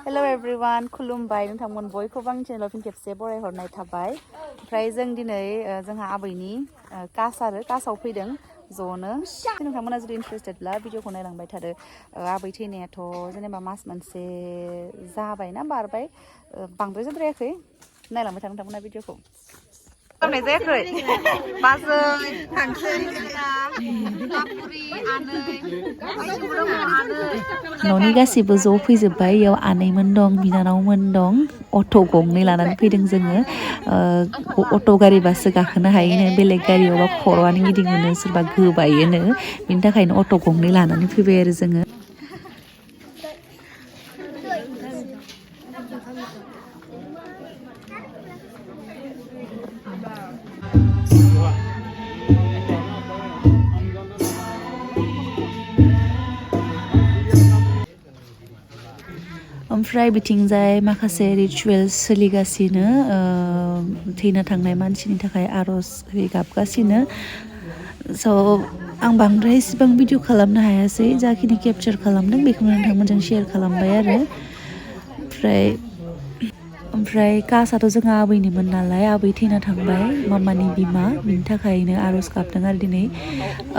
Hello everyone, खुलुमबाय नोंथांमोन बयखौबो आंनि चेनेलाव फिन खेबसे बरायहरनाय थाबाय। ओमफ्राय जों दिनै जोंहा आबैनि कासाव फैदों ज'नो। नोंथांमोना जुदि इन्टारेस्टेडब्ला भिडिअखौ नायलांबाय थादो। आबै थैनायाथ' जेनेबा मास मोनसे जाबायना बारबाय, बांद्राय जाद्रायाखै। नायलांबाय था नोंथांमोना भिडिअखौ। खालामनाय जायाखै बाजै थांसै न'नि गासिबो ज' फैजोब्बाय। इयाव आनैमोन दं, बिनानावमोन दं। अट' गंनै लानानै फैदों जोङो। अट' गारिबासो गाखोनो हायोनो, बेलेग गारियावबा खर'आनो गिदिङोनो, सोरबा गोबायोनो। बिनि थाखायनो अट' गंनै लानानै फैबाय आरो जोङो। ओमफ्राय बिथिंजाय माखासे रिचुवेल्स सोलिगासिनो, थैना थांनाय मानसिनि थाखाय आर'ज गाबगासिनो। स' आं बांद्राय इसिबां भिडिअ खालामनो हायासै, जाखिनि केपचार खालामदों बेखौनो नोंथांमोनजों शेयार खालामबाय आरो। ओमफ्राय कासआथ' जोंहा आबैनिमोन नालाय, आबै थैना थांबाय, मामानि बिमा, बिनि थाखायनो आर'ज गाबदों आरो दिनै।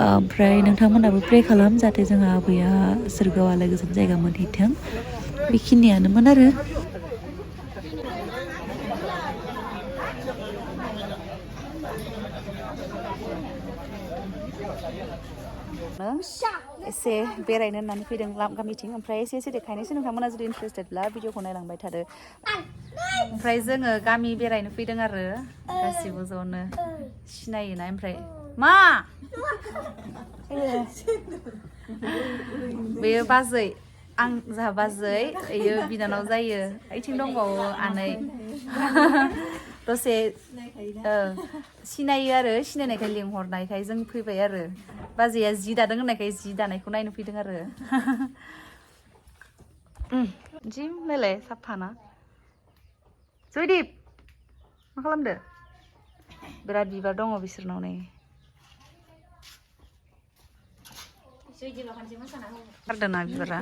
ओमफ्राय नोंथांमोनाबो प्रे खालाम जाहाथे जोंहा आबैया सोरगोआव आलो गोजोन जायगा मोनहैथों। बेखिनियानोमोन आरो। एसे बेरायनो होननानै फैदों गामिथिं। ओमफ्राय एसे देखायनोसै, नोंथांमोना जुदि इन्टारेस्टेडब्ला भिडिअखौ नायलांबाय थादो। ओमफ्राय जोङो गामि बेरायनो फैदों आरो गासिबो ज'नो। सिनायोना ओमफ्राय मा बेयो बाजै, आं जोंहा बाजै, बेयो बिनानाव जायो। ओइथिं दंबावो आनै। दसे सिनायो आरो, सिनायनायखाय लिंहरनायखाय जों फैबाय आरो। बाजैया जि दादों होननायखाय जि दानायखौ नायनो फैदों आरो। जि नायलाय साफाना। जयदीप मा खालामदो? बिराद बिबार दङ बिसोरनाव नै। बारदोना बिबारा।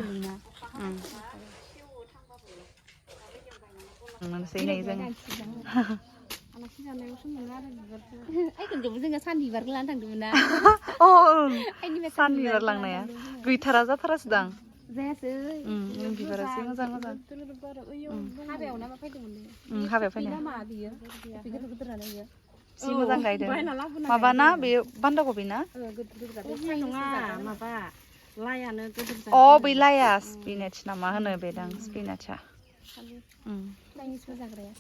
मोनसै नै जों। जोङो सान बिबारखौ लानो थांदोंमोन ना। सान बिबार लांनाया गैथारा जाथारासोदां। जायासै। बिबारा जि मोजां मोजां। हाबायाव ना मा फैदोंमोन? हाबायाव फैनाय। जि मोजां गायदों। माबाना बेयो बान्दा कबि ना? नङा माबा लायानो गिदिर। बै लाया स्पिनाच ना मा होनो बेदां स्पिनाचा।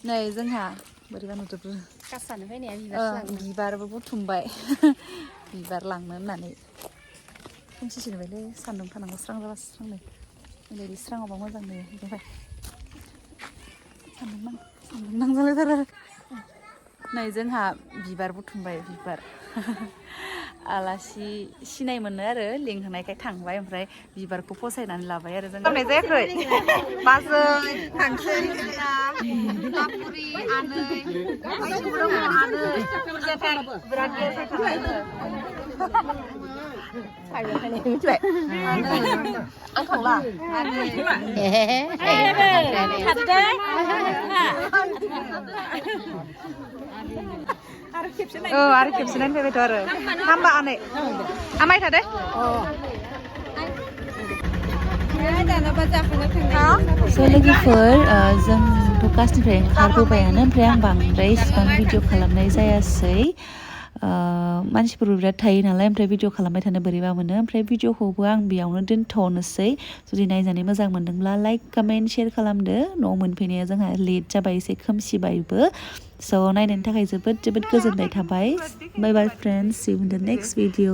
नै जोंहा बोरैबा नुजोबो। कासानो फैनाया बिबारबो बुथुमबाय। बिबार लांनो होननानै। खोमसिसो नुबायलै, सान्दुं थानांगौ, स्रां जाबासो स्रां नुयो। ओरैबायदि स्राङावबा मोजां नुयो। ओमफ्राय सान्दुं नांजालायथारो आरो। नै जोंहा बिबार बुथुमबाय, बिबार। आलासि सिनाय मोनो आरो लिंहोनायखाय थांबाय। ओमफ्राय बिबारखौ फसायनानै लाबाय आरो जों। खालामनाय जायाखै बाजै थांसै आबुरि आनै दङ आनै बिराद मिथिबाय आं थांला आरो खेबसे नायफैबायथ' आरो हामबा आनै आमाय थादे। स' लोगोफोर, जोंथ' कासनिफ्राय ओंखारबोबायानो। ओमफ्राय आं बांद्राय इसिबां भिडिअ खालामनाय जायासै। मानसिफोरबो बिराद थायो नालाय, ओमफ्राय भिडिअ खालामबाय थानो बोरैबा मोनो। ओमफ्राय भिडिअखौबो आं बेयावनो दोनथ'नोसै। जुदि नायनानै मोजां मोनदोंब्ला लाइक कमेन्ट शेयार खालामदो। न'आव मोनफैनाया जोंहा लेट जाबाय, एसे खोमसिबायबो। स' नायनायनि थाखाय जोबोद गोजोननाय थाबाय। बाय बाय friends, see you in the next video.